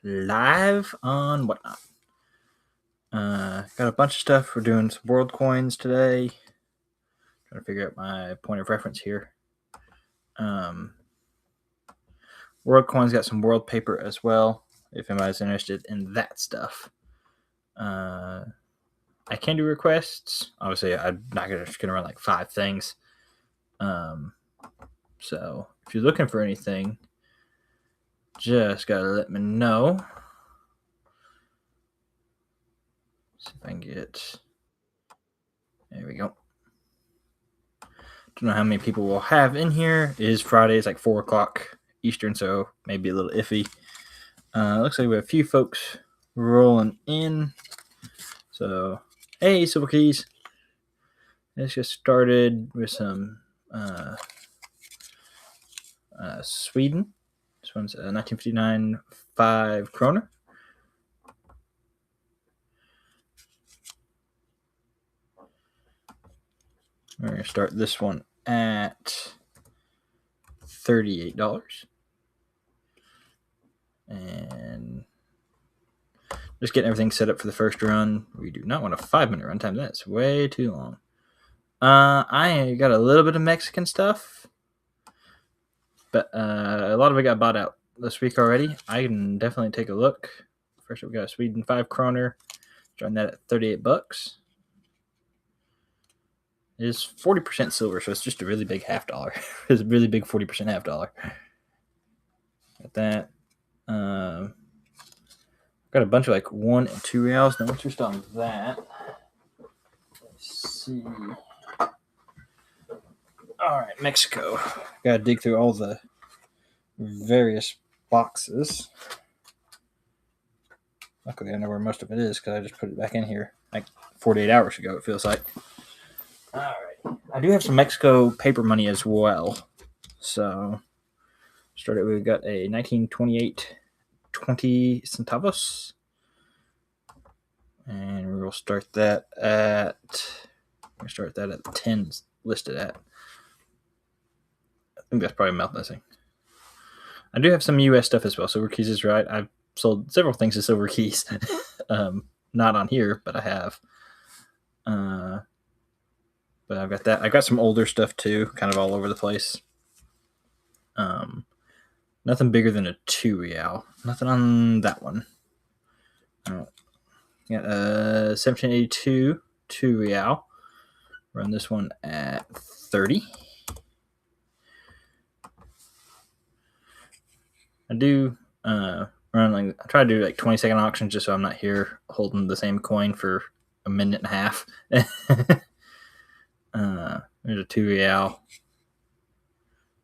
live on Whatnot. Got a bunch of stuff. We're doing some world coins today. Trying to figure out my point of reference here. World coins got some world paper as well, if anybody's interested in that stuff. I can do requests. Obviously, I'm not just gonna run like 5 things. So if you're looking for anything, just gotta let me know. See if I can get. There we go. Don't know how many people we'll have in here. It is Friday. It's like 4 o'clock Eastern, so maybe a little iffy. Looks like we have a few folks rolling in. So, hey, Silver Keys. Let's get started with some Sweden. This one's 1959 5 kroner. We're going to start this one at $38. And just getting everything set up for the first run. We do not want a 5-minute runtime. That's way too long. I got a little bit of Mexican stuff, but a lot of it got bought out this week already. I can definitely take a look. First, we got Sweden 5 kroner. Join that at $38. It is 40% silver, so it's just a really big half dollar. It's a really big 40% half dollar. Got that. Got a bunch of like 1 and 2 reals. No interest on that. Let's see. All right, Mexico. Got to dig through all the various boxes. Luckily, I know where most of it is because I just put it back in here like 48 hours ago, it feels like. All right. I do have some Mexico paper money as well. So, we've got a 1928 20 centavos. And we will start that at the 10 listed at. I think that's probably mouth missing. I do have some US stuff as well. Silver Keys is right. I've sold several things to Silver Keys. Not on here, but I have. But I've got that. I got some older stuff too, kind of all over the place. Nothing bigger than a 2 real. Nothing on that one. Got 1782 2 real. Run this one at 30. I do run I try to do like 20-second auctions just so I'm not here holding the same coin for a minute and a half. There's a 2 real.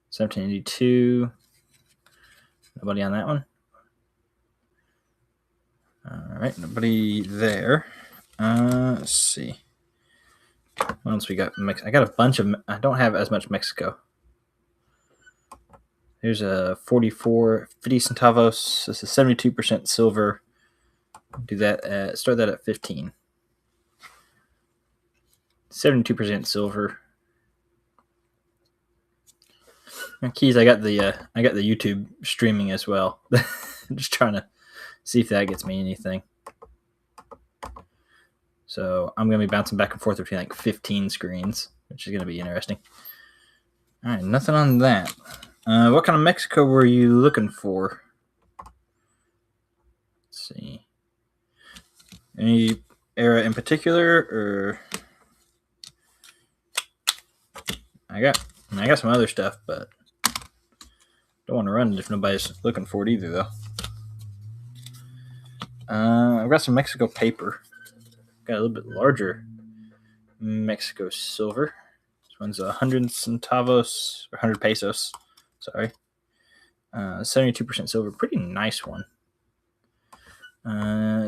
1782. Nobody on that one. All right, nobody there. Let's see. What else we got? I got a bunch of. I don't have as much Mexico. Here's a 44 50 centavos. This is 72% silver. Do that. Start that at 15. 72% silver. And Keys, I got the YouTube streaming as well. Just trying to see if that gets me anything. So I'm going to be bouncing back and forth between like 15 screens, which is going to be interesting. All right, nothing on that. What kind of Mexico were you looking for? Let's see. Any era in particular, or I got some other stuff, but don't want to run it if nobody's looking for it either, though. I've got some Mexico paper. Got a little bit larger Mexico silver. This one's 100 centavos, or 100 pesos. Sorry. 72% silver. Pretty nice one.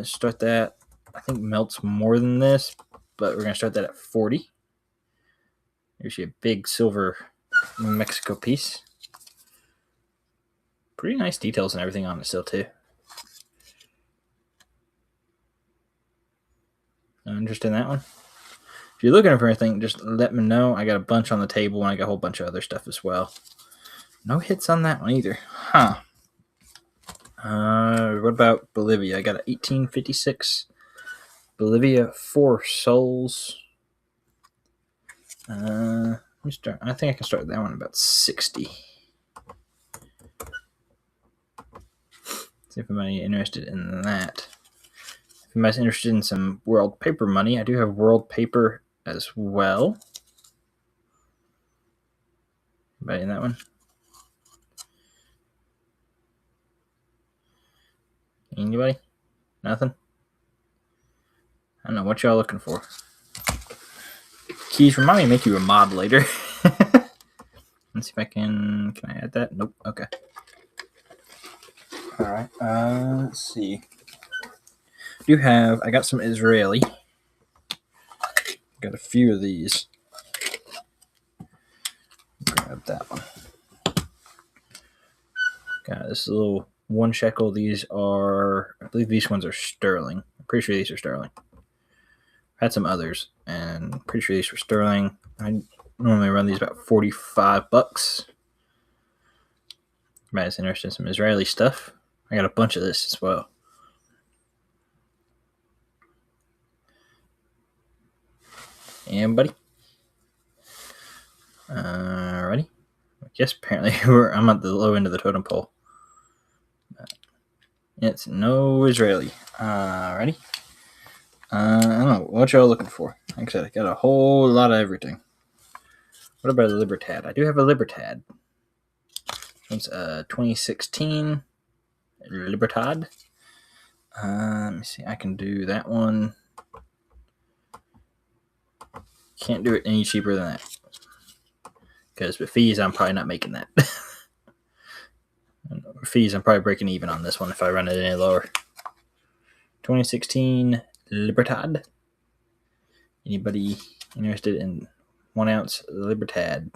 Start that. I think melts more than this, but we're going to start that at 40. Here's a big silver Mexico piece. Pretty nice details and everything on it still, too. Interested in that one? If you're looking for anything, just let me know. I got a bunch on the table, and I got a whole bunch of other stuff as well. No hits on that one either. Huh. What about Bolivia? I got an 1856 Bolivia 4 souls. Let me start. I think I can start that one about 60. See if anybody's interested in that. If anybody's interested in some world paper money, I do have world paper as well. Anybody in that one? Anybody? Nothing? I don't know what y'all looking for. Keys, remind me to make you a mod later. Let's see if I can I add that? Nope. Okay. All right. Let's see. I got some Israeli. Got a few of these. Grab that one. Got this little 1 shekel. These are, I believe these ones are sterling. I'm pretty sure these are sterling. I had some others, and I'm pretty sure these were sterling. I normally run these about $45. Everybody's interested in some Israeli stuff. I got a bunch of this as well. Anybody? Ready? Yes, apparently I'm at the low end of the totem pole. It's no Israeli. Ready? I don't know. What y'all looking for? Like I said, I got a whole lot of everything. What about a Libertad? I do have a Libertad. It's 2016 Libertad. Let me see. I can do that one. Can't do it any cheaper than that. Because with fees, I'm probably not making that. Fees, I'm probably breaking even on this one if I run it any lower. 2016 Libertad. Anybody interested in 1 ounce Libertad?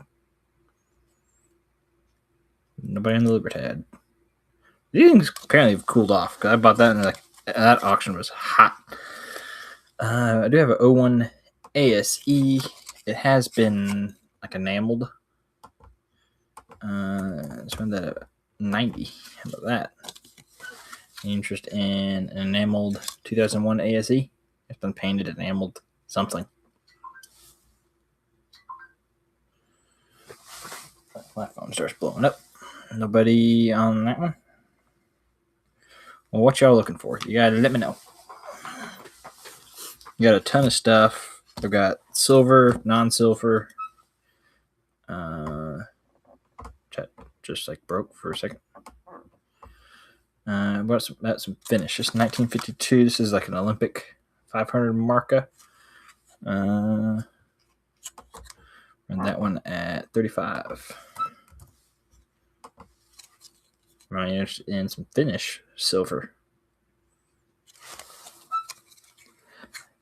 Nobody in the Libertad. These things apparently have cooled off because I bought that and that auction was hot. I do have an 01 ASE. It has been enameled. Let's run that at 90. How about that? Any interest in an enameled 2001 ASE? It's been painted, enameled, something. My phone starts blowing up. Nobody on that one? Well, what y'all looking for? You gotta let me know. You got a ton of stuff. I've got silver, non-silver. Chat just broke for a second. What's about some finish? It's 1952. This is an Olympic 500 marca. And that one at 35. I'm interested in some finish silver.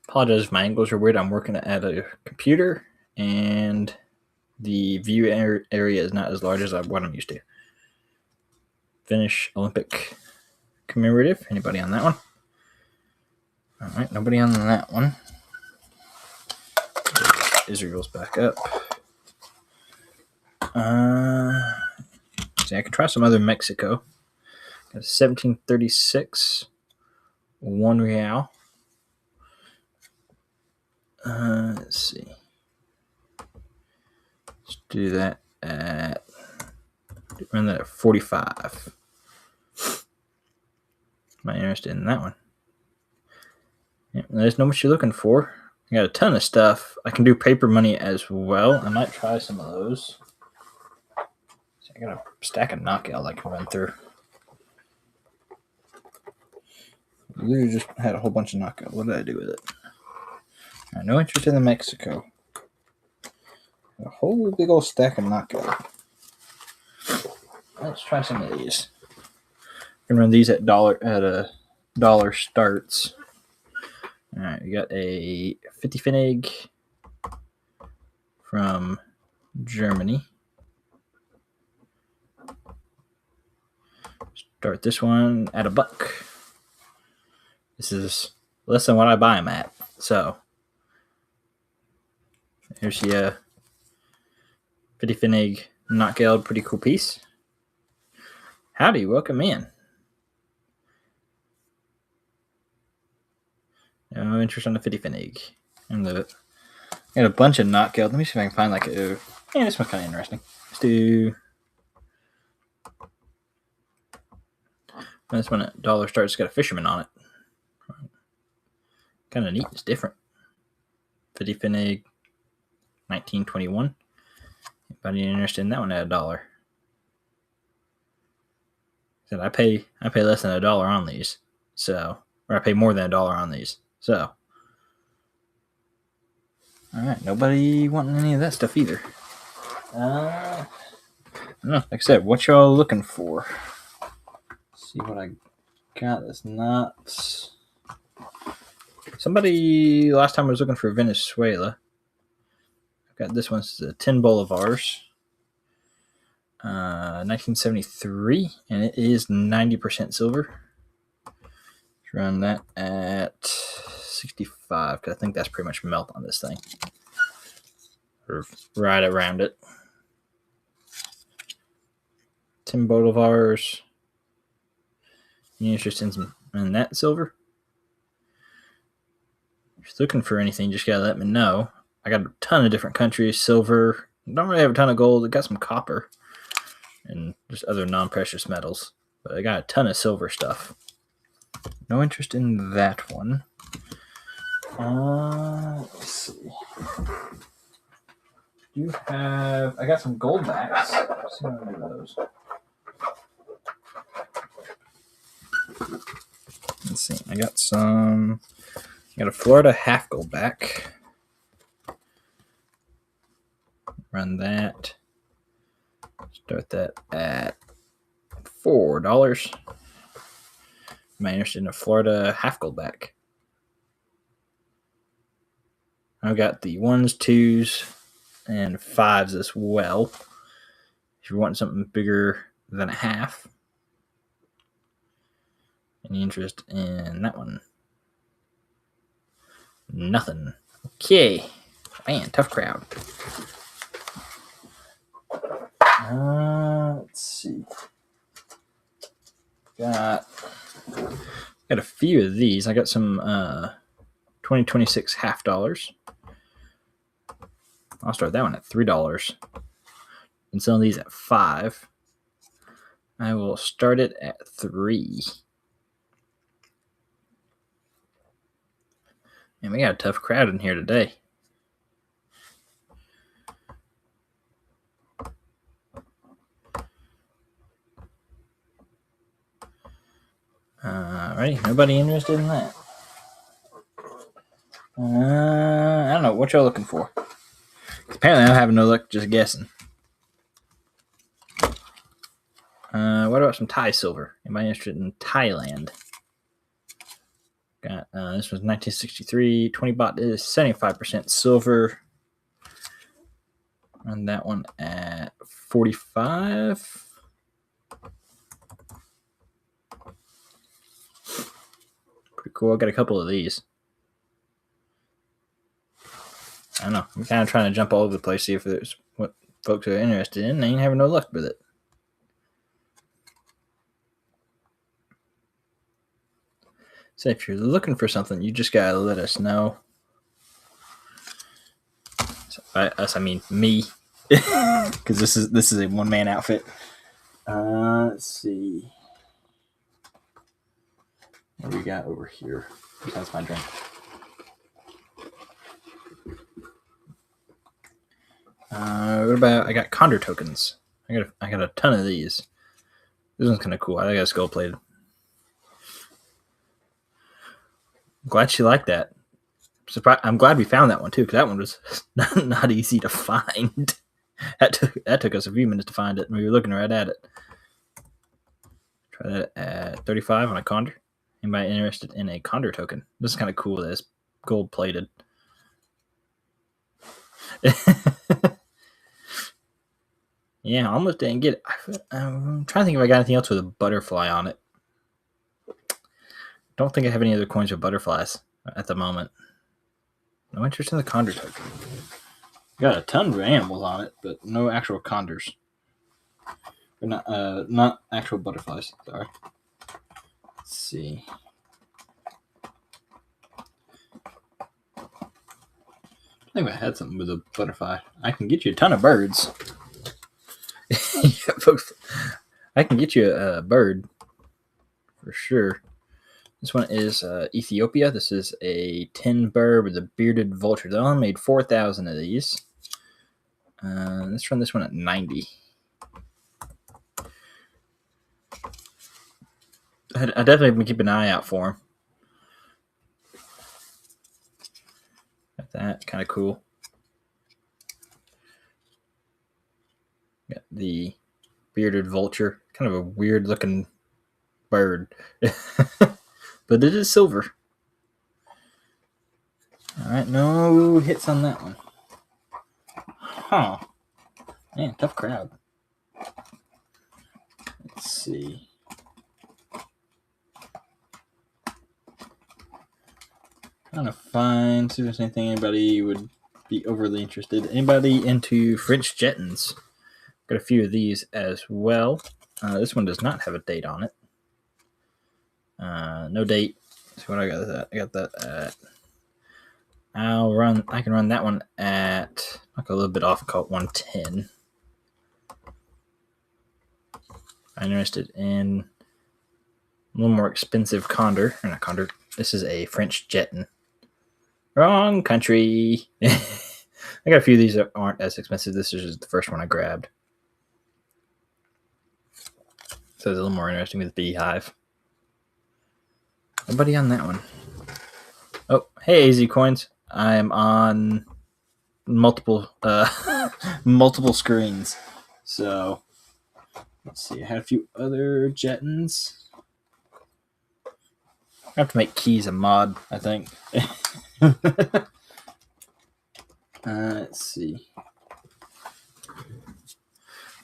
Apologize if my angles are weird. I'm working at a computer and the view area is not as large as what I'm used to. Finish Olympic commemorative. Anybody on that one? All right, nobody on that one. Israel's back up. See, I can try some other Mexico. Got 1736 1 real. Let's see. Let's do that at run that at 45. Am I interested in that one? Yeah, let us know what you're looking for. I got a ton of stuff. I can do paper money as well. I might try some of those. So I got a stack of knockout I can run through. I literally just had a whole bunch of knockout. What did I do with it? Right, no interest in the Mexico. A whole big old stack of knockout. Let's try some of these. I can run these at a dollar starts. All right, we got a 50 Pfennig from Germany. Start this one at $1. This is less than what I buy them at. So here's the 50 Pfennig knockout, pretty cool piece. Howdy, welcome in. No interest on the 50 Finnig. And got a bunch of knockout. Let me see if I can find like a. Yeah, this one's kind of interesting. Let's do. This one at Dollar Star's got a fisherman on it. Kind of neat. It's different. 50 Finnig, 1921. Anybody interested in that one at $1? Said I pay less than $1 on these, so or I pay more than $1 on these. So, all right, nobody wanting any of that stuff either. I don't know. Like I said, what y'all looking for? Let's see what I got. That's not. Somebody last time was looking for Venezuela. I've got this one's the 10 Bolivars. 1973, and it is 90% silver. Let's run that at 65, because I think that's pretty much melt on this thing. Or right around it. 10 Bolivars. You interested in that silver? If you're looking for anything, just gotta let me know. I got a ton of different countries, silver. Don't really have a ton of gold. I got some copper and just other non-precious metals. But I got a ton of silver stuff. No interest in that one. Let's see. I got some gold backs. Let's see what I do with those. Let's see. I got a Florida half gold back. Run that. Start that at $4. Am I interested in a Florida half gold back? I've got the 1s, 2s, and 5s as well. If you want something bigger than a half. Any interest in that one? Nothing. Okay. Man, tough crowd. Let's see. Got a few of these. I got some 2026 half dollars. I'll start that one at $3. And selling these at $5. I will start it at $3. And we got a tough crowd in here today. Alrighty, nobody interested in that. I don't know what y'all looking for. Apparently, I'm having no luck just guessing. What about some Thai silver? Anybody interested in Thailand? Got this was 1963. 20 baht is 75% silver. Run that one at 45. Pretty cool. I got a couple of these. I don't know. I'm kind of trying to jump all over the place, see if there's what folks are interested in. I ain't having no luck with it. So if you're looking for something, you just gotta let us know. So by us, I mean me, because this is a one-man outfit. Let's see. What do we got over here? That's my drink. What about? I got Condor tokens. I got a ton of these. This one's kind of cool. I think it's gold plated. Glad she liked that. I'm glad we found that one too, because that one was not easy to find. That took us a few minutes to find it, and we were looking right at it. Try that at 35 on a Condor. Anybody interested in a Condor token? This is kind of cool. That it's gold plated. Yeah, I almost didn't get it. I'm trying to think if I got anything else with a butterfly on it. Don't think I have any other coins with butterflies at the moment. No interest in the Condor token. Got a ton of animals on it, but no actual condors. Not actual butterflies. Sorry. Let's see. I think I had something with a butterfly. I can get you a ton of birds. Yeah, folks, I can get you a bird for sure. This one is Ethiopia. This is a tin bird with a bearded vulture. They only made 4,000 of these. Let's run this one at 90. I definitely been keeping an eye out for them. Got that, kind of cool. Got the bearded vulture, kind of a weird looking bird, but it is silver. All right, no hits on that one. Huh. Man, tough crowd. Let's see. Trying to find, see if there's anything anybody would be overly interested. Anybody into French Jettons? Got a few of these as well. This one does not have a date on it. No date. See what I got that. I got that at. I can run that one at like a little bit off, call it 110. I'm interested in a little more expensive Condor, or not Condor. This is a French Jetton. Wrong country. I got a few of these that aren't as expensive. This is just the first one I grabbed. So it's a little more interesting with Beehive. Nobody on that one. Oh, hey, AZ Coins. I'm on multiple multiple screens. So let's see. I had a few other Jettons. I have to make Keys a mod, I think. Let's see.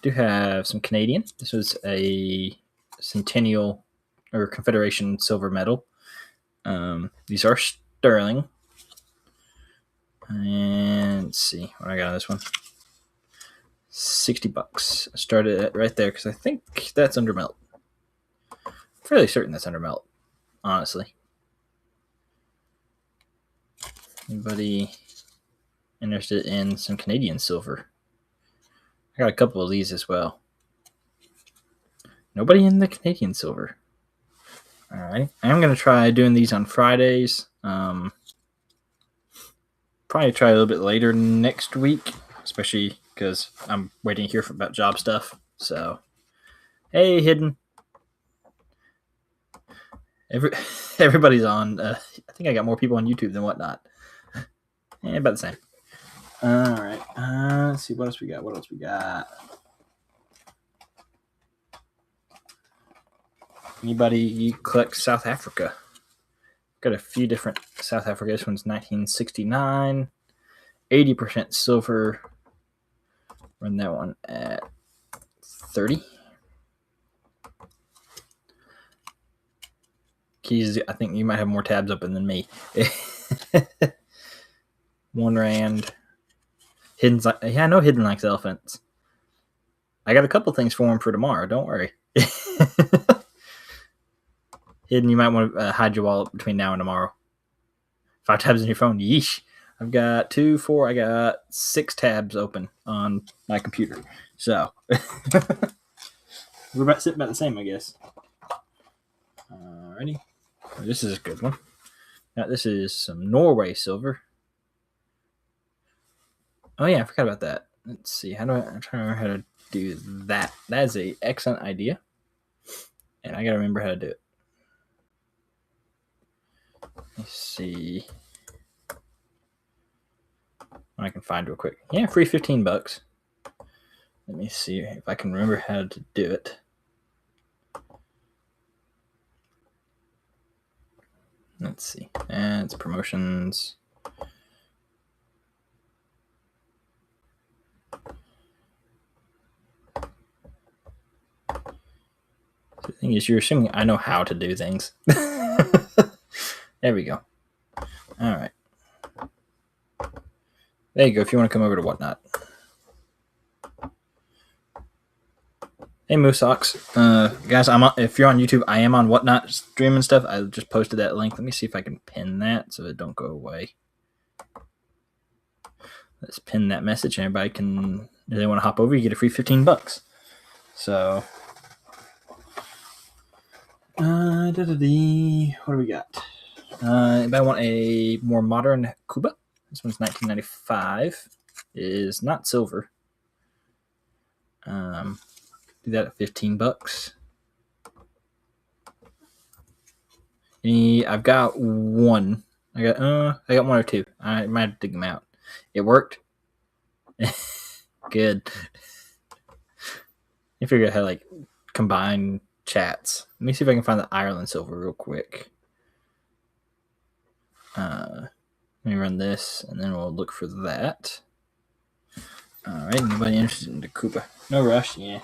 Do have some Canadian. This was a Centennial or Confederation silver medal. These are sterling. And let's see what I got on this one. $60. I started it right there because I think that's under melt. I'm fairly certain that's under melt, honestly. Anybody interested in some Canadian silver? I got a couple of these as well. Nobody in the Canadian silver. All right. I'm going to try doing these on Fridays. Probably try a little bit later next week, especially because I'm waiting to hear about job stuff. So, hey, Hidden. Everybody's on. I think I got more people on YouTube than Whatnot. About the same. All right. Let's see what else we got. Anybody collect South Africa? Got a few different South Africa. This one's 1969. 80% silver. Run that one at 30. Keys, I think you might have more tabs open than me. 1 rand. Hidden's like, yeah, I know Hidden likes elephants. I got a couple things for him for tomorrow. Don't worry. Hidden, you might want to hide your wallet between now and tomorrow. 5 tabs on your phone. Yeesh. I've got 2, 4. I got 6 tabs open on my computer. So we're sitting about the same, I guess. Alrighty. This is a good one. Now, this is some Norway silver. Oh yeah, I forgot about that. Let's see. I'm trying to remember how to do that. That is an excellent idea, and I gotta remember how to do it. Let's see what I can find real quick. Yeah, free $15. Let me see if I can remember how to do it. Let's see. Ads, promotions. The thing is, you're assuming I know how to do things. There we go. All right. There you go. If you want to come over to Whatnot. Hey, Moosox. Guys, if you're on YouTube, I am on Whatnot streaming stuff. I just posted that link. Let me see if I can pin that so it don't go away. let's pin that message. Everybody can, if they want to hop over, you get a free $15. So, what do we got? Anybody want a more modern Cuba? This one's 1995. Is not silver. Do that at $15. I've got one. I got one or two. I might have to dig them out. It worked. Good. You figure out how to like combine chats. Let me see if I can find the Ireland silver real quick. Let me run this, and then we'll look for that. All right, anybody interested in the Koopa? No rush, yeah.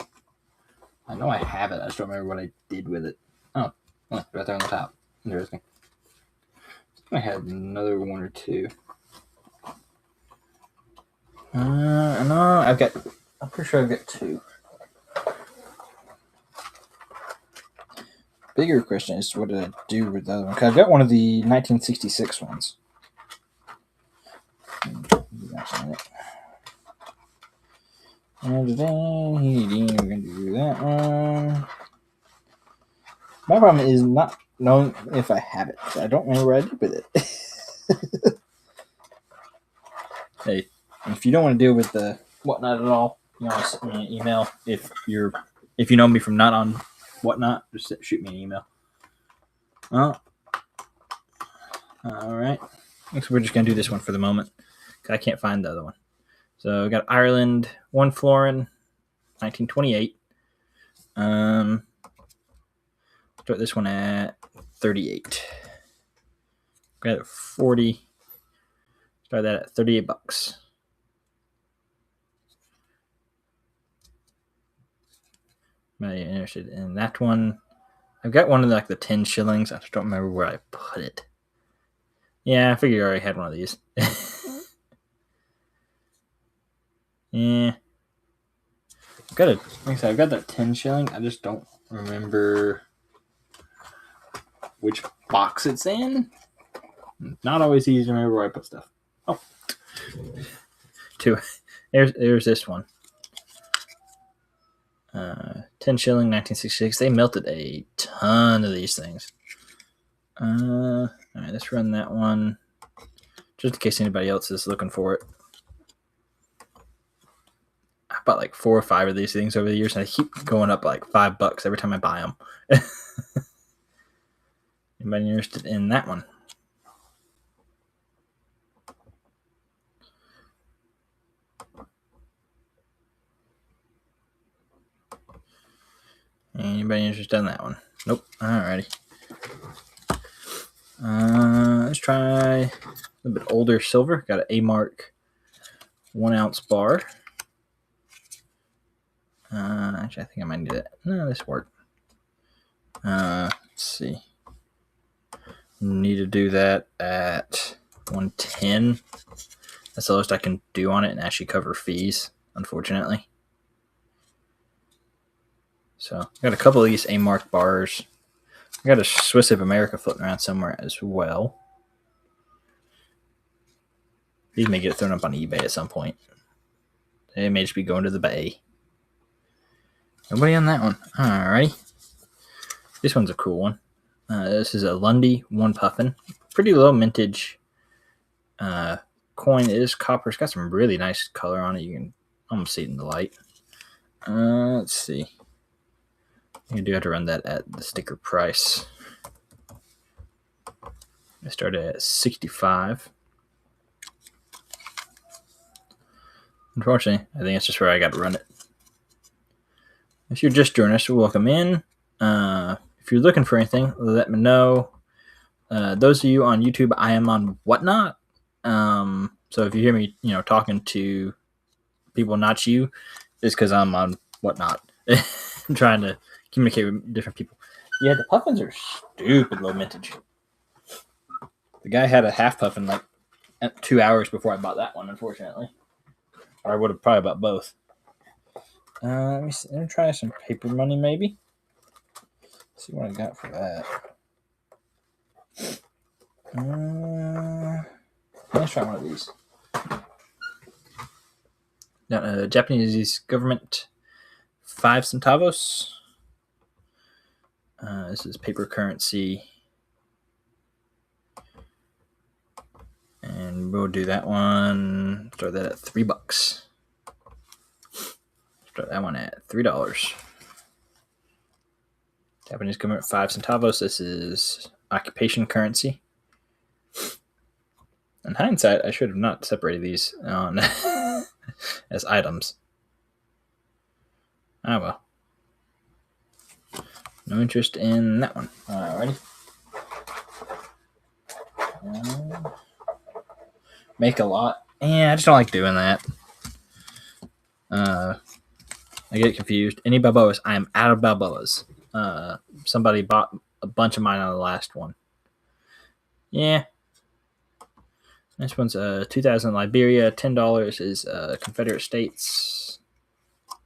I know I have it. I just don't remember what I did with it. Oh, right there on the top. Interesting. I had another one or two. No, I'm pretty sure I've got two. Bigger question is, what did I do with the other one? Because I've got one of the 1966 ones. We're going to do that one. My problem is not knowing if I have it. I don't remember what I did with it. Hey, if you don't want to deal with the Whatnot at all, you know, send me an email. If you know me from not on Whatnot, just shoot me an email. Well, all right. So we're just gonna do this one for the moment. I can't find the other one. So we got Ireland, one florin, 1928. Start this one at 38. Got it at 40. Start that at $38. Am I interested in that one? I've got one of the 10 shillings. I just don't remember where I put it. Yeah, I figured I already had one of these. Yeah. I've got that 10 shilling. I just don't remember which box it's in. Not always easy to remember where I put stuff. Oh. Two. There's this one. 10 shilling, 1966. They melted a ton of these things. All right, let's run that one. Just in case anybody else is looking for it. I bought like 4 or 5 of these things over the years, and I keep going up like $5 every time I buy them. Anybody interested in that one? Anybody interested in that one? Nope. Alrighty. Let's try a little bit older silver. Got an A-Mark 1 ounce bar. Actually, I think I might need that. No, this worked. Let's see. Need to do that at 110. That's the lowest I can do on it and actually cover fees, unfortunately. So, I got a couple of these A-Mark bars. I got a Swiss of America floating around somewhere as well. These may get thrown up on eBay at some point. They may just be going to the bay. Nobody on that one. Alrighty. This one's a cool one. This is a Lundy 1 Puffin. Pretty low mintage coin. It is copper. It's got some really nice color on it. You can almost see it in the light. Let's see. You do have to run that at the sticker price. I started at 65. Unfortunately, I think it's just where I got to run it. If you're just joining us, welcome in. If you're looking for anything, let me know. Those of you on YouTube, I am on Whatnot. So if you hear me, talking to people not you, it's because I'm on Whatnot. I'm trying to communicate with different people. Yeah, the puffins are stupid low mintage. The guy had a half puffin like 2 hours before I bought that one, unfortunately. Or I would have probably bought both. Let me see. Let me try some paper money, maybe. Let's see what I got for that. Let's try one of these. Japanese government 5 centavos. This is paper currency. And we'll do that one. Start that at $3. Start that one at $3. Japanese government 5 centavos. This is occupation currency. In hindsight, I should have not separated these on as items. Ah, well. No interest in that one. Alrighty. Make a lot. Yeah, I just don't like doing that. I get confused. Any Balboas? I am out of Balboas. Somebody bought a bunch of mine on the last one. Yeah. This one's 2000 Liberia. $10 is Confederate States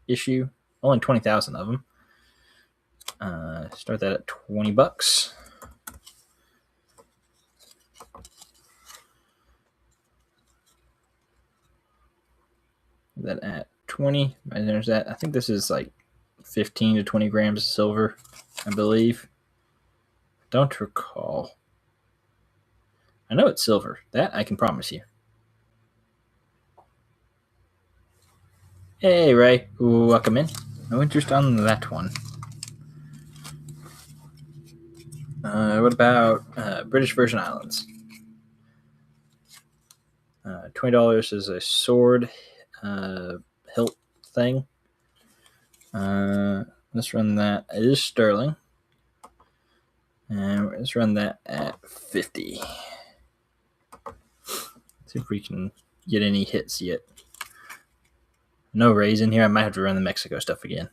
issue. Only 20,000 of them. Start that at $20. That at 20. And there's that. I think this is like 15 to 20 grams of silver, I believe. Don't recall. I know it's silver. That I can promise you. Hey, Ray. Welcome in. No interest on that one. What about British Virgin Islands? $20 is a sword hilt thing. Let's run that. It is sterling. And let's run that at 50. See if we can get any hits yet. No raise in here. I might have to run the Mexico stuff again.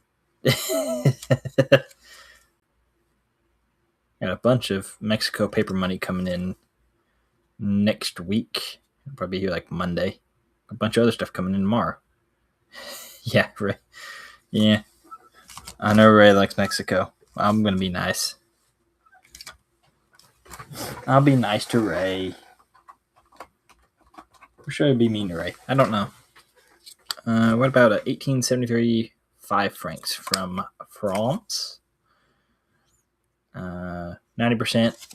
Got a bunch of Mexico paper money coming in next week. It'll probably be here like Monday. A bunch of other stuff coming in tomorrow. Yeah, Ray. Yeah. I know Ray likes Mexico. I'm going to be nice. I'll be nice to Ray. Or should I be mean to Ray? I don't know. What about a 1873 5 francs from France? 90%.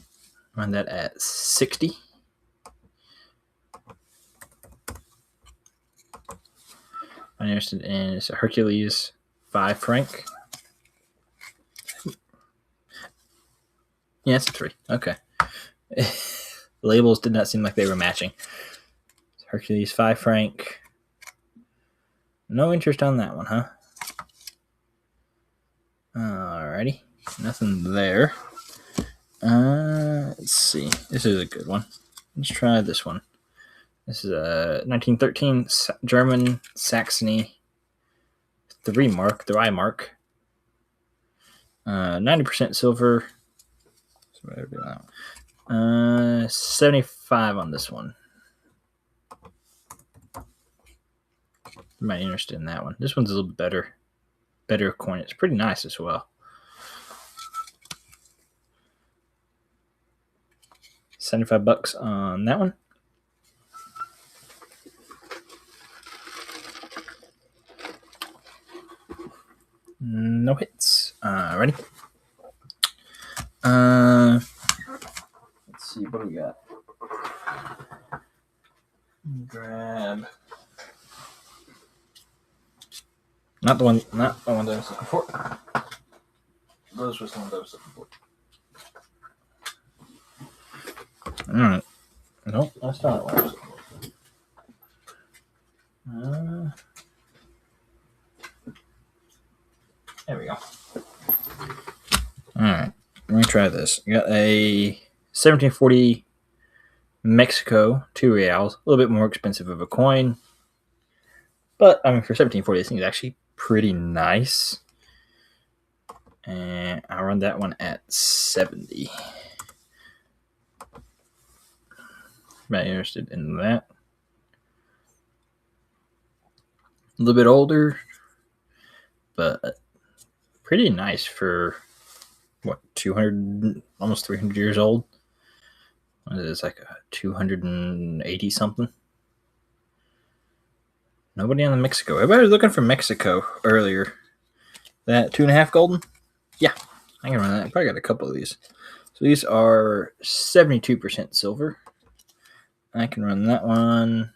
Run that at 60. I'm interested in it's a Hercules 5 franc. Yeah, it's a 3. Okay. Labels did not seem like they were matching. Hercules 5 franc. No interest on that one, huh? Alrighty. Nothing there. Let's see. This is a good one. Let's try this one. This is a 1913 German Saxony 3 mark, the I mark. 90% silver. 75 on this one. You might be interested in that one. This one's a little better coin. It's pretty nice as well. $75 on that one. No hits. Ready? Let's see. What do we got? Grab. Not the one that I was looking for. Those were the ones I was looking for. Alright. Nope, that's not what I was looking for. There we go. Alright. Let me try this. We got a 1740 Mexico, 2 reals. A little bit more expensive of a coin. But, I mean, for 1740, this thing is actually pretty nice. And I'll run that one at 70. Not interested in that. A little bit older, but pretty nice for what, 200, almost 300 years old. What is this, like a 280 something? Nobody on the Mexico. Everybody was looking for Mexico earlier. That 2.5 golden? Yeah, I can run that. I probably got a couple of these. So these are 72% silver. I can run that one.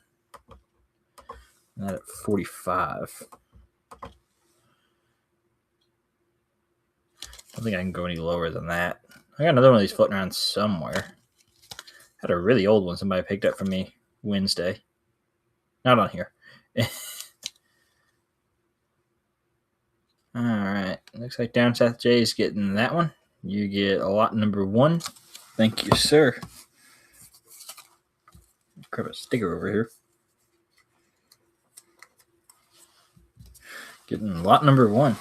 That at 45. I don't think I can go any lower than that. I got another one of these floating around somewhere. Had a really old one somebody picked up from me Wednesday. Not on here. Alright. Looks like Down South J is getting that one. You get a lot number 1. Thank you, sir. Grab a sticker over here. Getting lot number 1.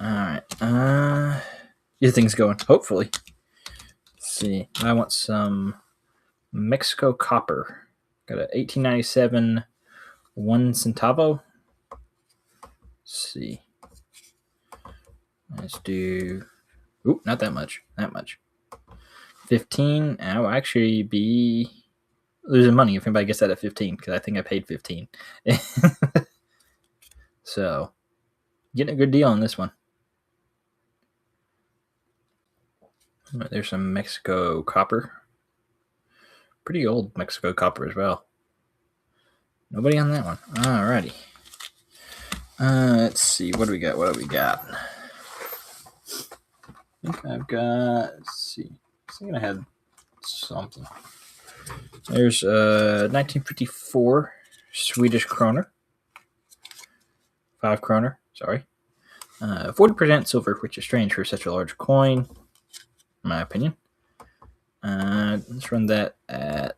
Alright. Your thing's going, hopefully. Let's see. I want some Mexico copper. Got a 1897 1 centavo. Let's see. Let's do. Oop, not that much. That much. 15. I will actually be losing money if anybody gets that at 15 because I think I paid 15. So, getting a good deal on this one. There's some Mexico copper. Pretty old Mexico copper as well. Nobody on that one. Alrighty. Let's see. What do we got? What do we got? I think I've got. Let's see. I think I had something. There's 1954 Swedish kroner. 5 kroner. Sorry. 40% silver, which is strange for such a large coin, in my opinion. Let's run that at.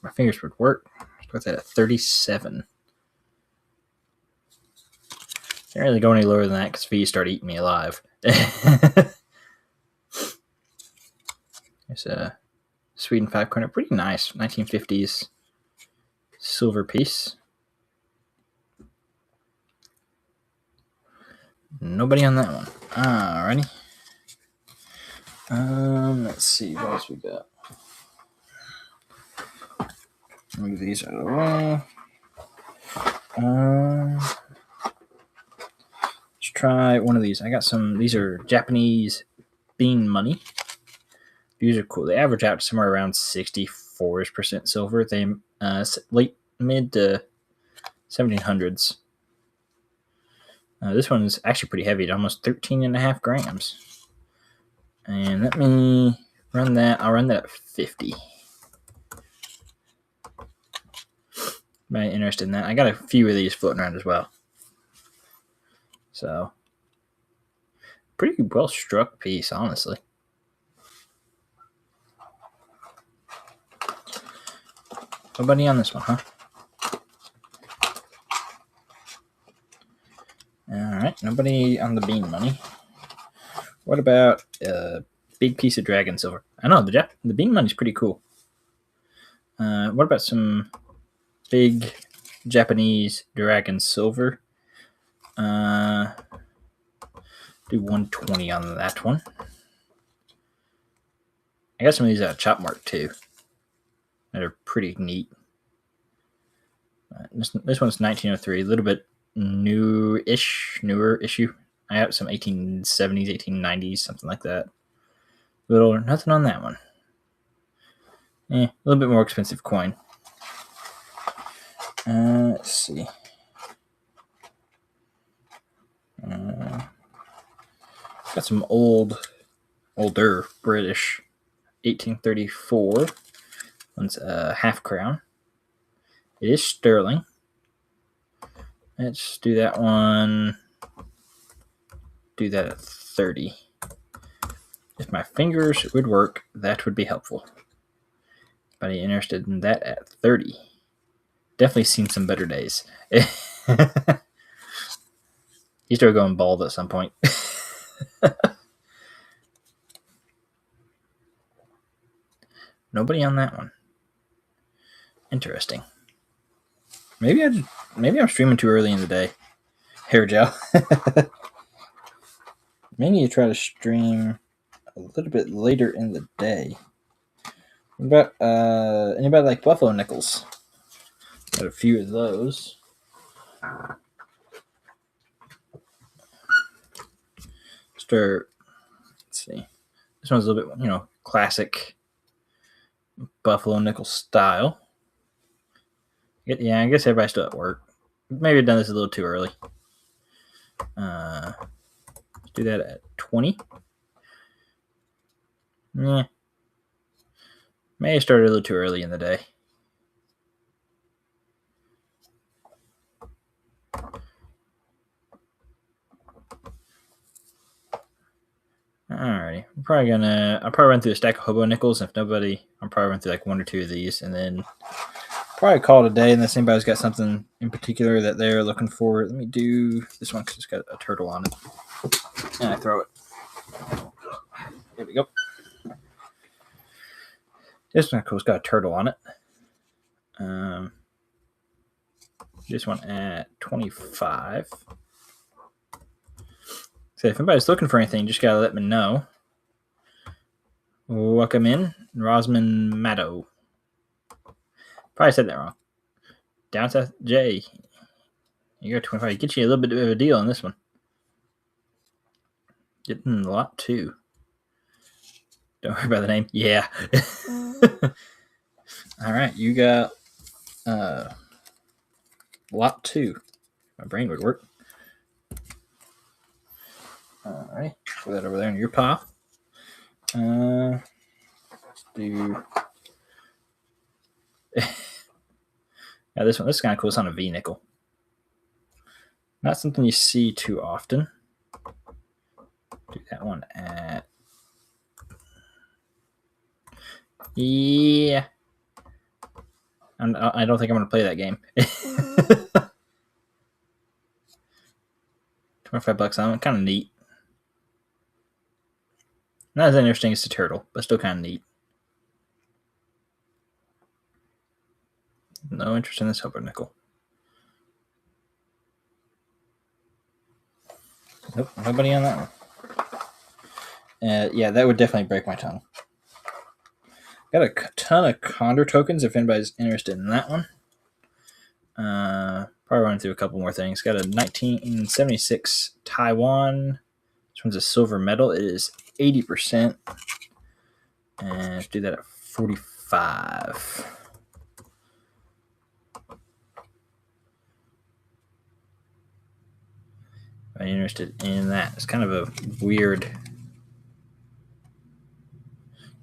My fingers would work. Let's put that at 37. Can't really go any lower than that because fees start eating me alive. There's a Sweden 5 kroner. Pretty nice. 1950s silver piece. Nobody on that one. Alrighty. Let's see what else we got. Move these out of the way. Let's try one of these. I got some. These are Japanese bean money. These are cool. They average out somewhere around 64% silver. They mid to 1700s. This one is actually pretty heavy, at almost 13.5 grams. And let me run that. I'll run that at 50. Anybody interested in that? I got a few of these floating around as well. So, pretty well struck piece, honestly. Nobody on this one, huh? Alright, nobody on the bean money. What about a big piece of dragon silver? I know, the bean money's pretty cool. What about some big Japanese dragon silver? Do 120 on that one. I got some of these out of Chop Mark too. That are pretty neat. This one's 1903, a little bit newer issue. I have some 1870s, 1890s, something like that. Nothing on that one. A little bit more expensive coin. Let's see. Got some older British 1834. One's a half crown. It is sterling. Let's do that one. Do that at 30. If my fingers would work, that would be helpful. Anybody interested in that at 30? Definitely seen some better days. He started going bald at some point. Nobody on that one. Interesting. Maybe I'm streaming too early in the day. Hair gel. Maybe you try to stream a little bit later in the day. What about anybody like Buffalo Nickels? Got a few of those. Let's see. This one's a little bit, classic Buffalo nickel style. Yeah, I guess everybody's still at work. Maybe I've done this a little too early. Let's do that at 20. Yeah. May have started a little too early in the day. Alrighty. I'll probably run through a stack of hobo nickels. If nobody, I'll probably run through like one or two of these and then probably call it a day unless anybody's got something in particular that they're looking for. Let me do this one because it's got a turtle on it. And I throw it. There we go. This one, of course, got a turtle on it. This one at 25. So if anybody's looking for anything, just gotta let me know. Welcome in, Rosman Maddow. Probably said that wrong. Down South J. You got 25. Get you a little bit of a deal on this one. Getting a lot too. Don't worry about the name. Yeah. All right, you got lot 2. My brain would work. All right, put that over there in your pile. Let's do. Yeah, this one. This is kind of cool. It's on a V nickel. Not something you see too often. Do that one at. Yeah. I don't think I'm going to play that game. $25 on it. Kind of neat. Not as interesting as the turtle, but still kind of neat. No interest in this hobo nickel. Nope, nobody on that one. Yeah, that would definitely break my tongue. Got a ton of Condor tokens if anybody's interested in that one. Probably run through a couple more things. Got a 1976 Taiwan. This one's a silver medal. It is 80%. And let's do that at 45. I'm interested in that. It's kind of a weird,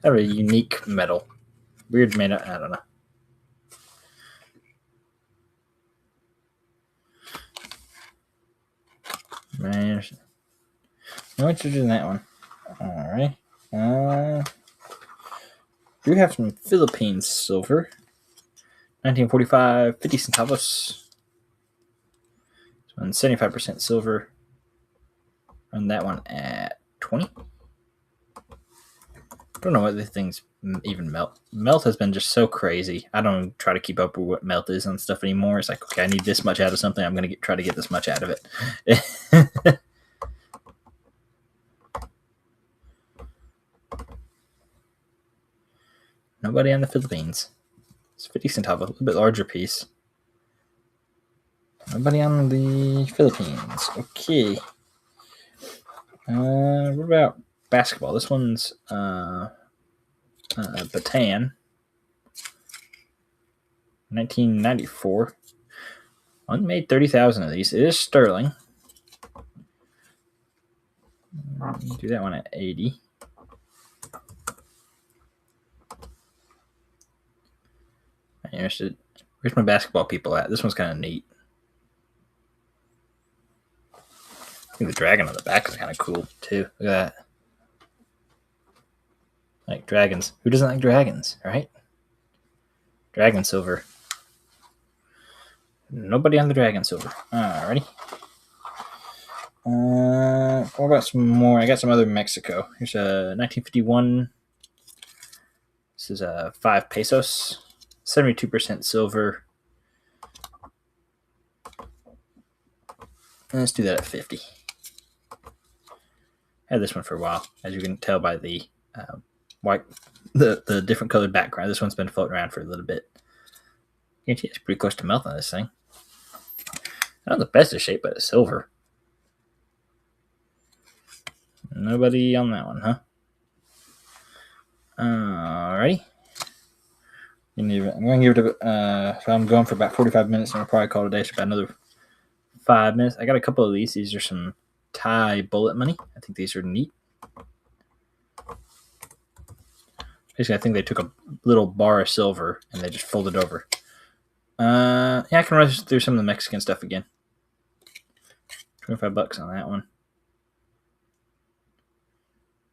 kind of a unique metal. Weird metal, I don't know. Man, no interest in that one. Alright. We have some Philippines silver. 1945, 50 centavos. This one's 75% silver. Run that one at 20. Don't know whether things even melt. Melt has been just so crazy. I don't try to keep up with what melt is on stuff anymore. It's like, okay, I need this much out of something. I'm going to try to get this much out of it. Nobody on the Philippines. It's 50 centavos, a little bit larger piece. Nobody on the Philippines. Okay. What about basketball? This one's Bataan. 1994. One made 30,000 of these. It is sterling. Do that one at 80. I'm interested. Where's my basketball people at? This one's kind of neat. I think the dragon on the back is kind of cool too. Look at that. Like dragons. Who doesn't like dragons, right? Dragon silver. Nobody on the dragon silver. Alrighty. What about some more? I got some other Mexico. Here's a 1951. This is 5 pesos. 72% silver. And let's do that at 50. I had this one for a while, as you can tell by the white, the different colored background. This one's been floating around for a little bit. It's pretty close to melting this thing. Not the best of shape, but it's silver. Nobody on that one, huh? Alrighty. I'm going to give it so I'm going for about 45 minutes, and I'll probably call it a day for about another 5 minutes. I got a couple of these. These are some Thai bullet money. I think these are neat. Basically, I think they took a little bar of silver and they just folded over. Yeah, I can run through some of the Mexican stuff again. $25 on that one.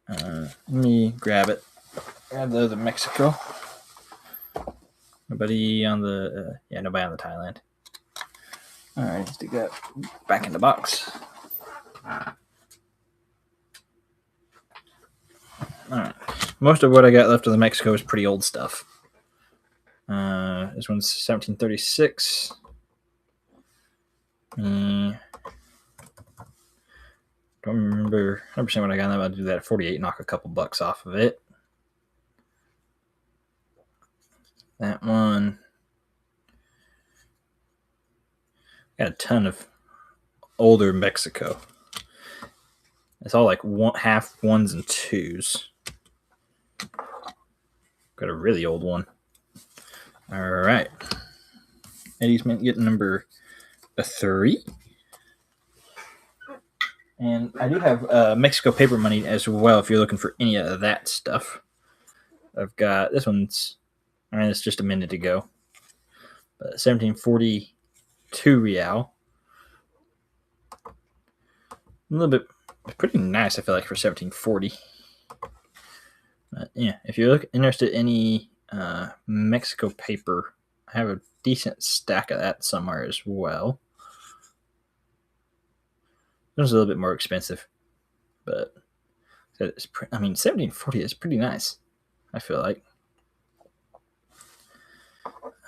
Let me grab it. Grab the other Mexico. Nobody on the nobody on the Thailand. All right, let's stick that back in the box. All right, most of what I got left of the Mexico is pretty old stuff. This one's 1736. Don't remember 100% what I got. I'm about to do that at 48, knock a couple bucks off of it. That one. Got a ton of older Mexico. It's all like half ones and twos. Got a really old one. All right. Eddie's getting number 3. And I do have Mexico paper money as well if you're looking for any of that stuff. I've got this one's, it's just a minute ago. 1742 real. A little bit pretty nice, I feel like, for 1740. Yeah, if you're interested in any Mexico paper, I have a decent stack of that somewhere as well. It was a little bit more expensive, but it's 1740 is pretty nice, I feel like.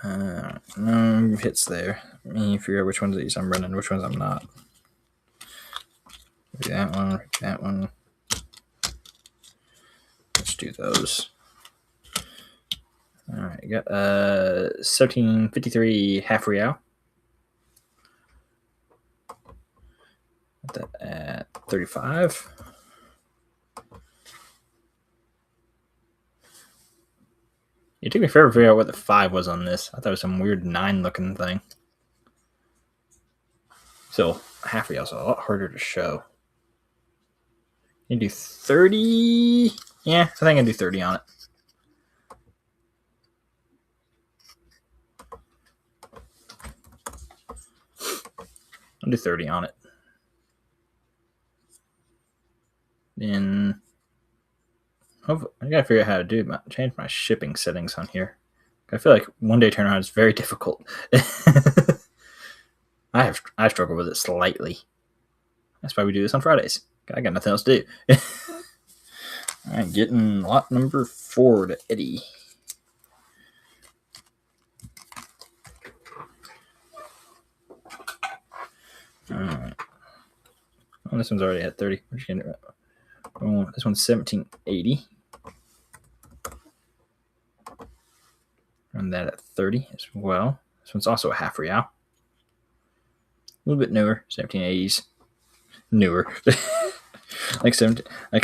No hits there. Let me figure out which ones of these I'm running, which ones I'm not. Maybe that one, that one. Let's do those. All right, I got 1753 half real. Put that at 35. It took me forever to figure out what the 5 was on this. I thought it was some weird 9 looking thing. So half real is a lot harder to show. You do 30. Yeah, I think I can do 30 on it. I'll do 30 on it. Then I gotta figure out how to change my shipping settings on here. I feel like one day turnaround is very difficult. I struggle with it slightly. That's why we do this on Fridays. I got nothing else to do. All right, getting lot number 4 to Eddie. All right. Oh, this one's already at 30. Oh, this one's 1780. Run that at 30 as well. This one's also a half real. A little bit newer, 1780s. Newer. like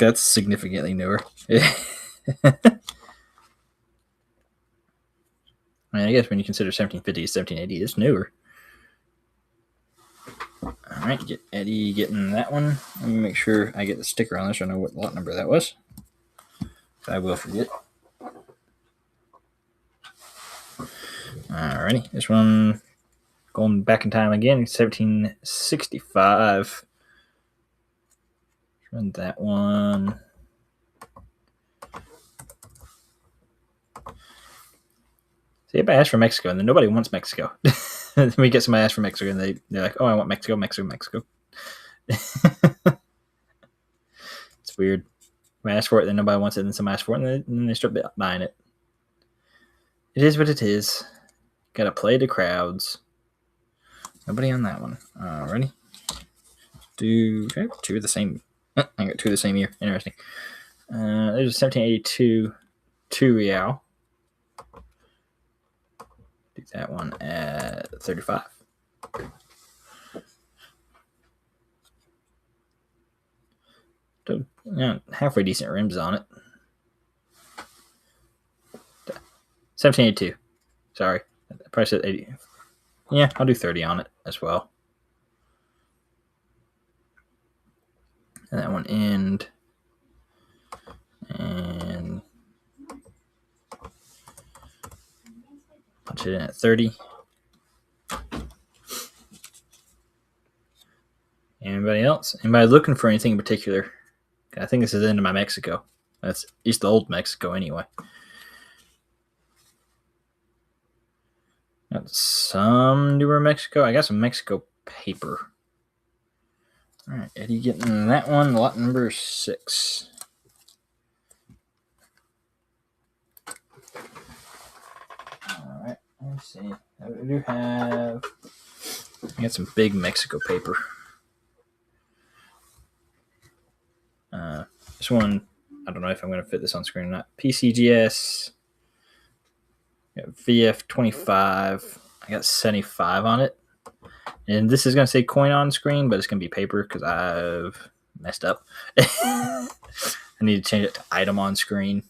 that's significantly newer. I guess when you consider 1750 to 1780, it's newer. All right, get Eddie getting that one. Let me make sure I get the sticker on this so I know what lot number that was. I will forget. Alrighty, this one going back in time again, 1765. Run that one. See, everybody asks for Mexico, and then nobody wants Mexico. Then we get somebody asked for Mexico, and they're like, "Oh, I want Mexico, Mexico, Mexico." It's weird. When I ask for it, then nobody wants it, and then somebody asks for it, and then they start buying it. It is what it is. Gotta play the crowds. Nobody on that one. Alrighty. I have 2 of the same. I got 2 of the same year. Interesting. There's a 1782 2 real. Do that one at 35. So, halfway decent rims on it. 1782. Sorry, I probably said 80. Yeah, I'll do 30 on it as well. And that one end. And punch it in at 30. Anybody else? Anybody looking for anything in particular? I think this is the end of my Mexico. That's East Old Mexico anyway. Got some newer Mexico. I got some Mexico paper. All right, Eddie getting that one, lot number 6. All right, let's see. I do have. I got some big Mexico paper. This one, I don't know if I'm going to fit this on screen or not. PCGS. VF25. I got 75 on it. And this is going to say coin on screen, but it's going to be paper because I've messed up. I need to change it to item on screen.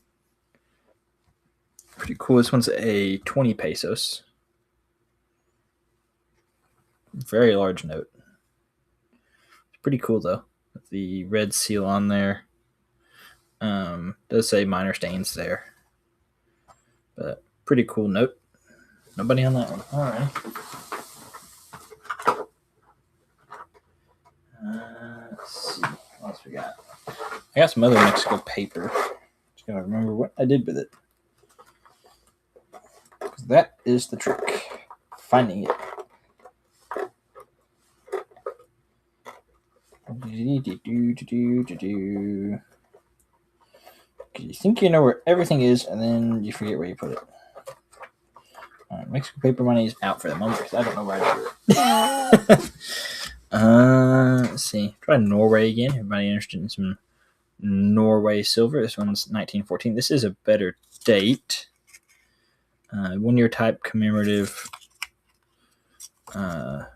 Pretty cool. This one's a 20 pesos. Very large note. It's pretty cool, though. With the red seal on there. Does say minor stains there. But pretty cool note. Nobody on that one. All right. Let's see. What else we got? I got some other Mexico paper. Just gotta remember what I did with it. Because that is the trick. Finding it. You think you know where everything is, and then you forget where you put it. All right, Mexico paper money is out for the moment because I don't know where I put it. Let's see. Try Norway again. Everybody interested in some Norway silver? This one's 1914. This is a better date. 1 year type commemorative. That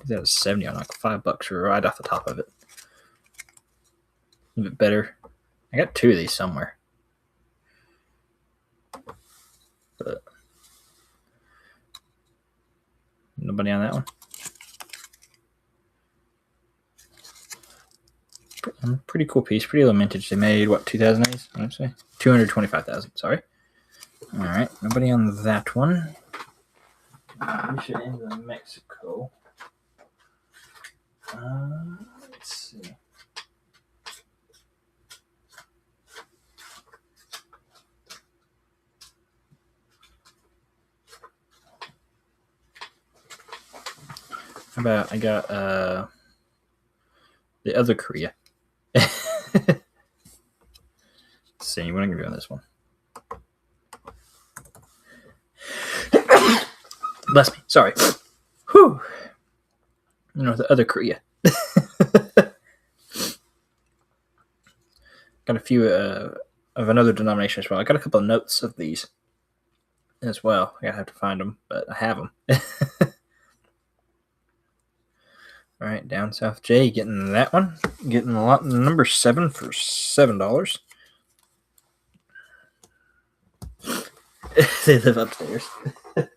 was 70 on like $5 right off the top of it. A little bit better. I got 2 of these somewhere. But nobody on that one. Pretty cool piece. Pretty low mintage. They made, what, 2008? I want to say 225,000. Sorry. All right. Nobody on that one. We should end in Mexico. Let's see. How about I got the other Korea. Let's see, what am I going to do on this one? Bless me. Sorry. Whew. The other Korea. Got a few of another denomination as well. I got a couple of notes of these as well. I gotta have to find them, but I have them. All right, Down South J getting that one. Getting a lot number 7 for $7. They live upstairs. Let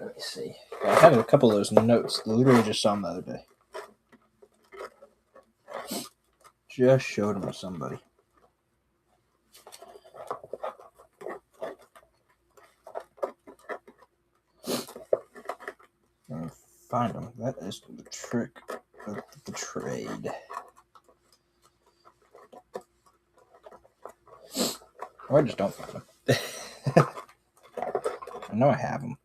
me see. I had a couple of those notes. Literally just saw them the other day. Just showed them to somebody. Find them. That is the trick of the trade. Or I just don't find them. I know I have them.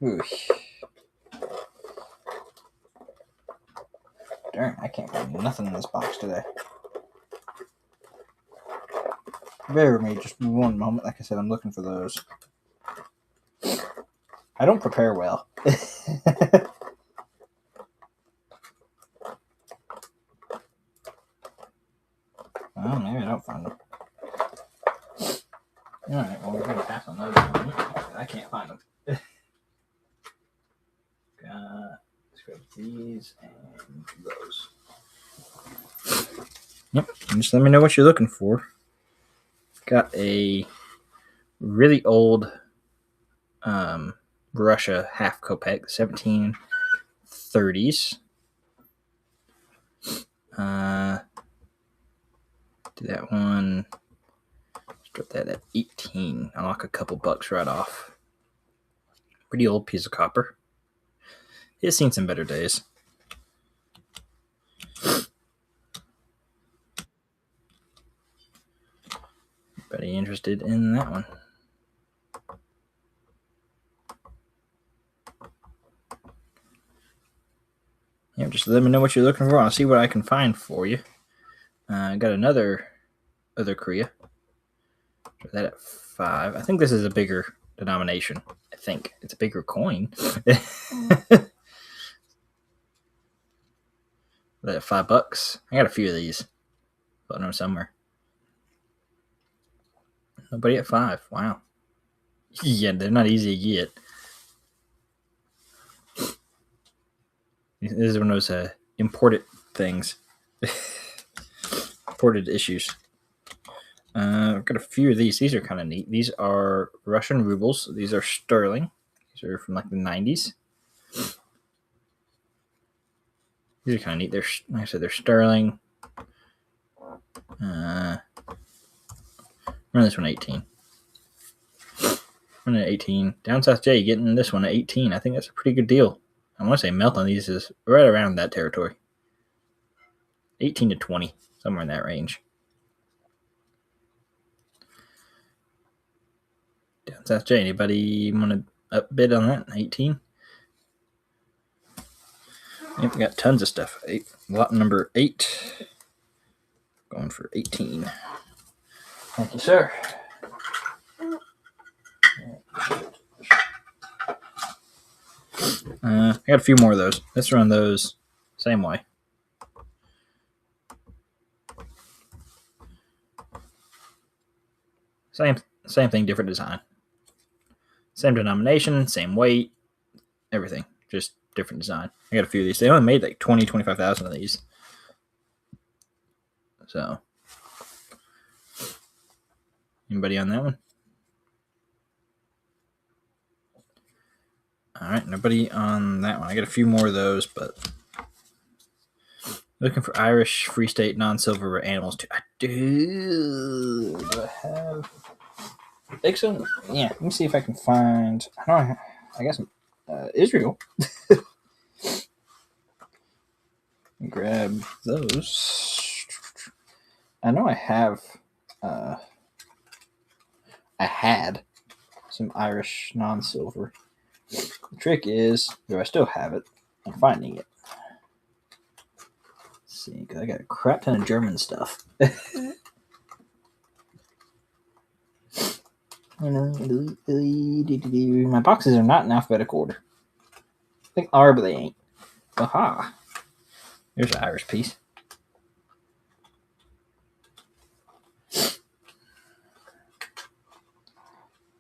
Ooh. Darn, I can't find nothing in this box today. Bear with me just one moment. Like I said, I'm looking for those. I don't prepare well. Well, maybe I don't find them. All right, well, we're going to pass on those. I can't find them. Scrap these and those. Yep, and just let me know what you're looking for. Got a really old Russia half Kopeck, 1730s. Do that one. Start that at 18. I'll knock a couple bucks right off. Pretty old piece of copper. It's seen some better days. Anybody interested in that one? Yeah, just let me know what you're looking for. I'll see what I can find for you. I got another other Korea. Try that at 5. I think this is a bigger denomination. I think it's a bigger coin. That at $5. I got a few of these. Floating around somewhere. Nobody at 5. Wow. Yeah, they're not easy to get. This is one of those imported things. Imported issues. I've got a few of these. These are kind of neat. These are Russian rubles. These are sterling. These are from like the 90s. These are kind of neat. They're, like I said, they're sterling. Run this one at 18. Run it at 18. Down South J, getting this one at 18. I think that's a pretty good deal. I want to say melt on these is right around that territory. 18 to 20, somewhere in that range. Down South J, anybody want to upbid on that? 18? Yep, we got tons of stuff. Lot number 8. Going for 18. Thank you, sir. I got a few more of those. Let's run those same way. Same thing, different design. Same denomination, same weight, everything. Just different design. I got a few of these. They only made like 20, 25,000 of these. So, anybody on that one? All right, nobody on that one. I got a few more of those, but looking for Irish Free State non-silver animals too. I do. Do I have? I think so. Yeah, let me see if I can find. I got some Israel. Grab those. I know I have. I had some Irish non-silver. The trick is, do I still have it? I'm finding it. Let's see, because I got a crap ton of German stuff. My boxes are not in alphabetical order. I think are, but they ain't. Aha. Here's an Irish piece.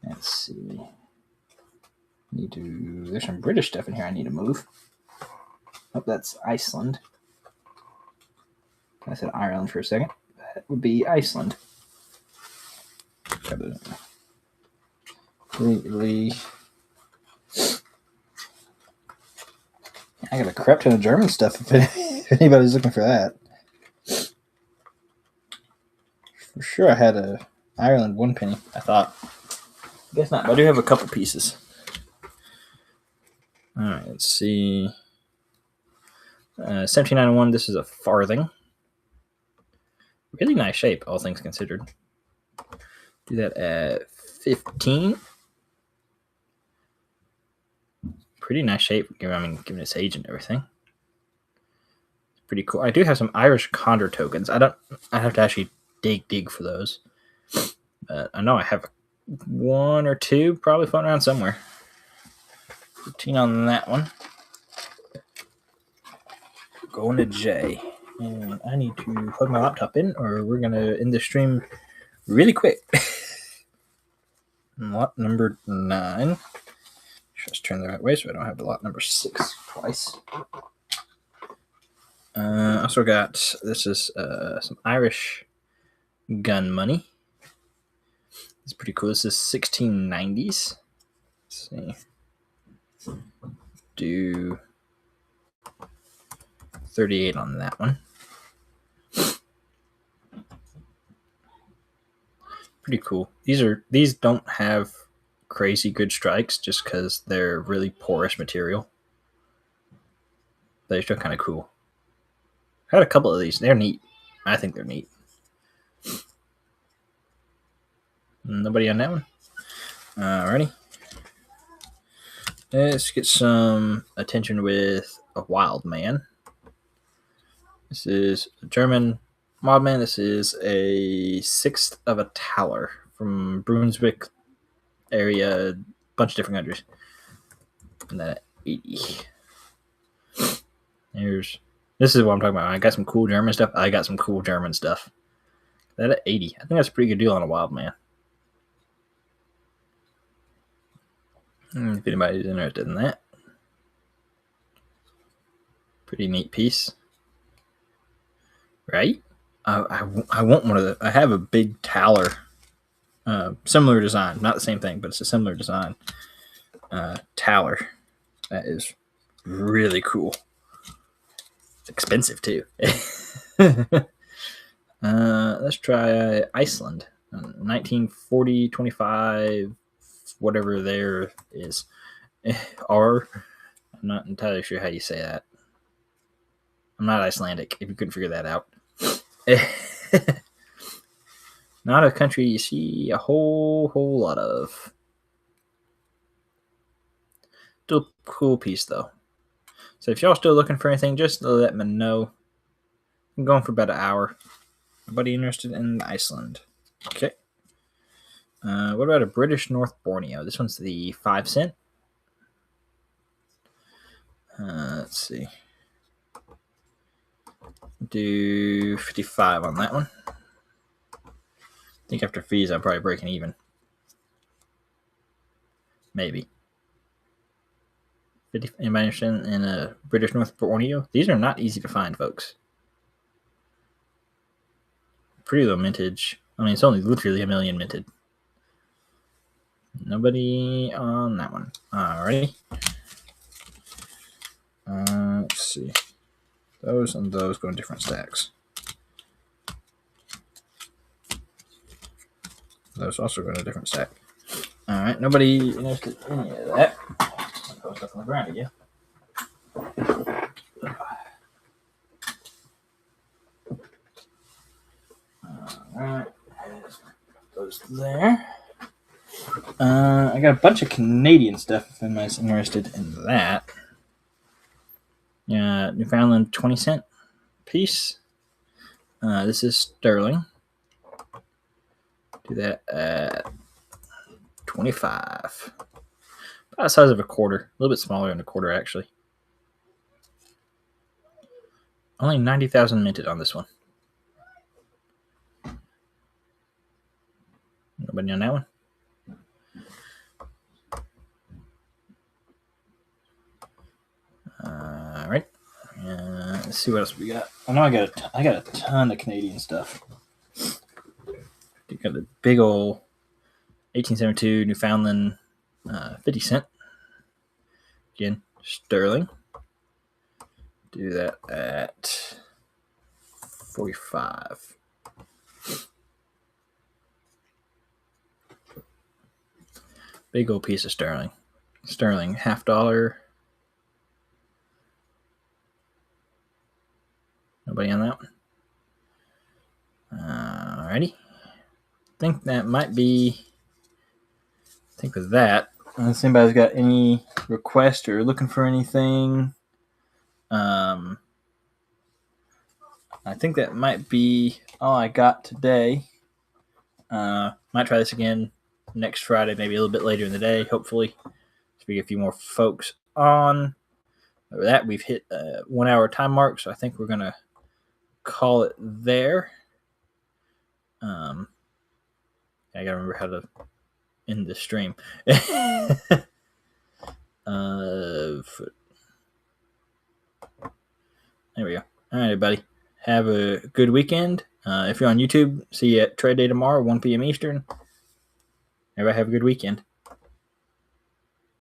Let's see. There's some British stuff in here I need to move. Oh, that's Iceland. I said Ireland for a second. That would be Iceland. Completely. I got a crap ton of German stuff if anybody's looking for that. For sure I had a Ireland 1 penny, I thought. Guess not, but I do have a couple pieces. Alright, let's see. 1791, this is a farthing. Really nice shape, all things considered. Do that at 15. Pretty nice shape, given its age and everything. Pretty cool. I do have some Irish Condor tokens. I have to actually dig for those. But I know I have 1 or 2 probably floating around somewhere. 15 on that one. Going to J. And I need to plug my laptop in or we're going to end the stream really quick. Lot number 9. Just turn the right way so I don't have the lot number 6 twice. Also got, this is some Irish gun money. It's pretty cool. This is 1690s. Let's see. Do 38 on that one. Pretty cool. These don't have crazy good strikes just because they're really porous material. They're still kind of cool. I had a couple of these. They're neat. I think they're neat. Nobody on that one? Alrighty. Let's get some attention with a wild man. This is a German wild man. This is a 1/6 of a Thaler from Brunswick area, bunch of different countries. And then 80. This is what I'm talking about. I got some cool German stuff. I got some cool German stuff. That at 80. I think that's a pretty good deal on a wild man. If anybody's interested in that. Pretty neat piece. Right? I want one of the. I have a big Thaler. Similar design. Not the same thing, but it's a similar design. Thaler. That is really cool. It's expensive too. Let's try Iceland. 1940, 25, whatever there is. R. I'm not entirely sure how you say that. I'm not Icelandic, if you couldn't figure that out. Not a country you see a whole lot of. Still cool piece, though. So if y'all still looking for anything, just let me know. I'm going for about an hour. Anybody interested in Iceland? Okay. What about a British North Borneo? This one's the 5 cent. Let's see. Do 55 on that one. I think after fees, I'm probably breaking even. Maybe. 50, anybody interested in a British North Borneo? These are not easy to find, folks. Pretty low mintage. I mean, it's only literally 1 million minted. Nobody on that one. Alrighty. Let's see. Those and those go in different stacks. Those also go in a different stack. Alright, nobody interested in any of that. I'll throw stuff on the ground again. Alright. Those there. I got a bunch of Canadian stuff if anybody's interested in that. Newfoundland 20 cent piece. This is sterling. Do that at 25. About the size of a quarter. A little bit smaller than a quarter, actually. Only 90,000 minted on this one. Nobody on that one? All right. Let's see what else we got. I know I got a ton of Canadian stuff. You got a big old 1872 Newfoundland 50 cent. Again, sterling. Do that at 45. Big old piece of sterling. Sterling, $50. Nobody on that one? Alrighty. I think that might be. I think with that, unless anybody's got any requests or looking for anything, I think that might be all I got today. Might try this again next Friday, maybe a little bit later in the day, hopefully. So we get a few more folks on. Over that, we've hit a 1 hour time mark, so I think we're going to call it there. I got to remember how to in the stream. There we go. All right, everybody. Have a good weekend. If you're on YouTube, see you at Trade Day tomorrow, 1 p.m. Eastern. Everybody have a good weekend.